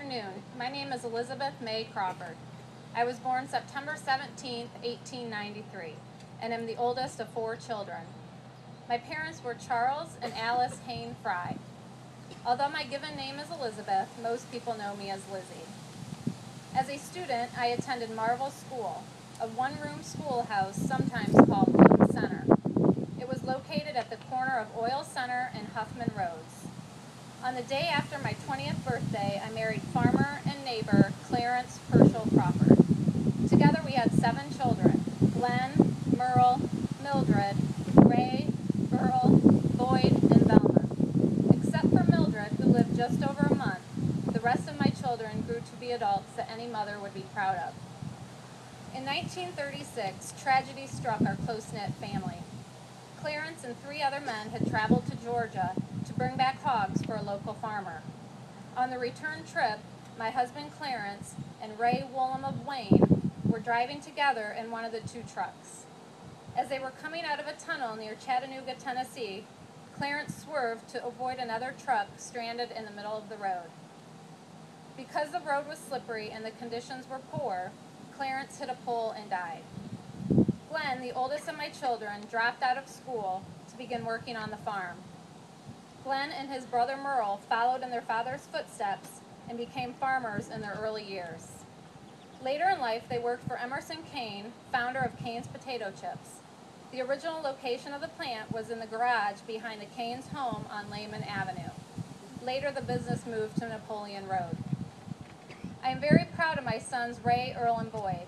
afternoon. My name is Elizabeth May Crawford. I was born September 17, 1893, and am the oldest of 4 children. My parents were Charles and Alice Hayne Fry. Although my given name is Elizabeth, most people know me as Lizzie. As a student, I attended Marvel School, a one-room schoolhouse sometimes called Bloom Center. It was located at the corner of Oil Center and Huffman Roads. On the day after my 20th birthday, I married farmer and neighbor Clarence Herschel Crawford. Together we had 7 children: Glenn, Merle, Mildred, Ray, Earl, Lloyd, and Velma. Except for Mildred, who lived just over a month, the rest of my children grew to be adults that any mother would be proud of. In 1936, tragedy struck our close-knit family. Clarence and 3 other men had traveled to Georgia to bring back hogs for a local farmer. On the return trip, my husband Clarence and Ray Woolham of Wayne were driving together in one of the 2 trucks. As they were coming out of a tunnel near Chattanooga, Tennessee, Clarence swerved to avoid another truck stranded in the middle of the road. Because the road was slippery and the conditions were poor, Clarence hit a pole and died. Glenn, the oldest of my children, dropped out of school to begin working on the farm. Glenn and his brother Merle followed in their father's footsteps and became farmers in their early years. Later in life, they worked for Emerson Kane, founder of Kane's Potato Chips. The original location of the plant was in the garage behind the Kane's home on Lehman Avenue. Later, the business moved to Napoleon Road. I am very proud of my sons Ray, Earl, and Boyd.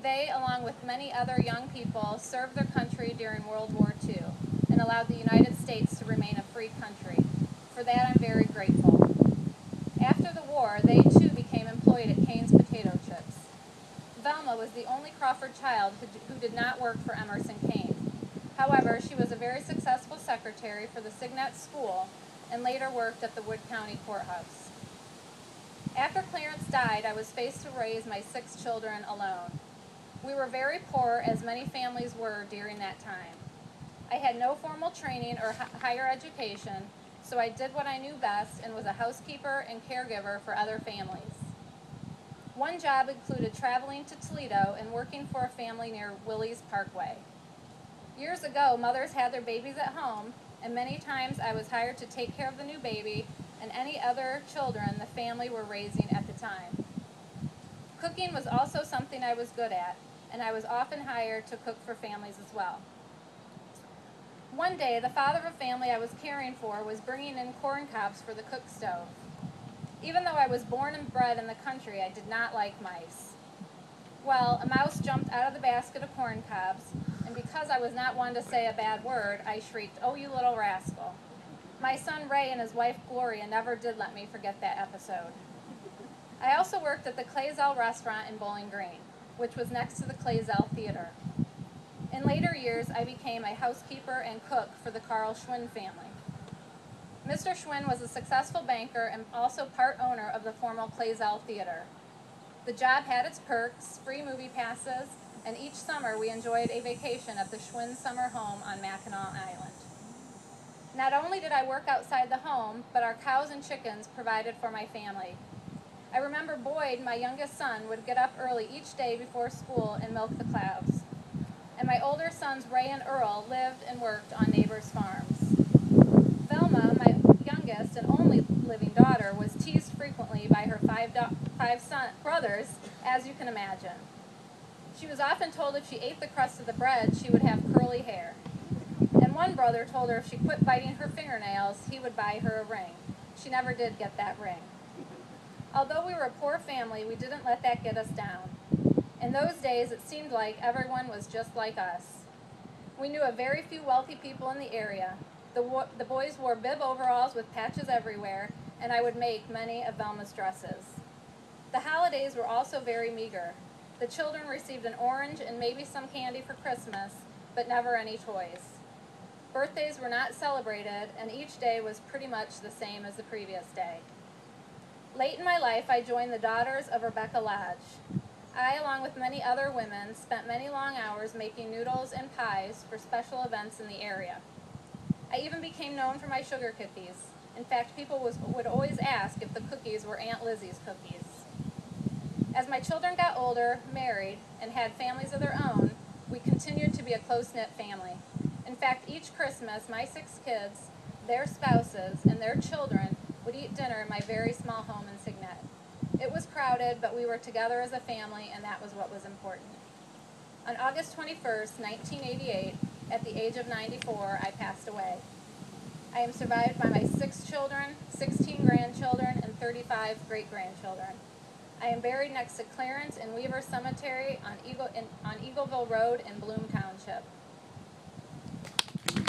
They, along with many other young people, served their country during World War II and allowed the United States to remain a free country. For that, I'm very grateful. After the war, they too became employed at Kane's Potato Chips. Velma was the only Crawford child who did not work for Emerson Kane. However, she was a very successful secretary for the Signet School and later worked at the Wood County Courthouse. After Clarence died, I was faced to raise my 6 children alone. We were very poor, as many families were during that time. I had no formal training or higher education, so I did what I knew best and was a housekeeper and caregiver for other families. One job included traveling to Toledo and working for a family near Willie's Parkway. Years ago, mothers had their babies at home, and many times I was hired to take care of the new baby and any other children the family were raising at the time. Cooking was also something I was good at, and I was often hired to cook for families as well. One day, the father of a family I was caring for was bringing in corn cobs for the cook stove. Even though I was born and bred in the country, I did not like mice. Well, a mouse jumped out of the basket of corn cobs, and because I was not one to say a bad word, I shrieked, "Oh, you little rascal." My son Ray and his wife Gloria never did let me forget that episode. I also worked at the Clazel restaurant in Bowling Green, which was next to the Clazel Theater. In later years, I became a housekeeper and cook for the Carl Schwinn family. Mr. Schwinn was a successful banker and also part owner of the former Clazel Theater. The job had its perks, free movie passes, and each summer we enjoyed a vacation at the Schwinn summer home on Mackinac Island. Not only did I work outside the home, but our cows and chickens provided for my family. I remember Boyd, my youngest son, would get up early each day before school and milk the cows. And my older sons, Ray and Earl, lived and worked on neighbors' farms. Velma, my youngest and only living daughter, was teased frequently by her 5 brothers, as you can imagine. She was often told if she ate the crust of the bread, she would have curly hair. And one brother told her if she quit biting her fingernails, he would buy her a ring. She never did get that ring. Although we were a poor family, we didn't let that get us down. In those days, it seemed like everyone was just like us. We knew of very few wealthy people in the area. The boys wore bib overalls with patches everywhere, and I would make many of Velma's dresses. The holidays were also very meager. The children received an orange and maybe some candy for Christmas, but never any toys. Birthdays were not celebrated, and each day was pretty much the same as the previous day. Late in my life, I joined the Daughters of Rebecca Lodge. I, along with many other women, spent many long hours making noodles and pies for special events in the area. I even became known for my sugar cookies. In fact, people would always ask if the cookies were Aunt Lizzie's cookies. As my children got older, married, and had families of their own, we continued to be a close-knit family. In fact, each Christmas, my 6 kids, their spouses, and their children would eat dinner in my very small home in Signet. It was crowded, but we were together as a family, and that was what was important. On August 21st, 1988, at the age of 94, I passed away. I am survived by my 6 children, 16 grandchildren, and 35 great-grandchildren. I am buried next to Clarence and Weaver Cemetery on Eagleville Road in Bloom Township.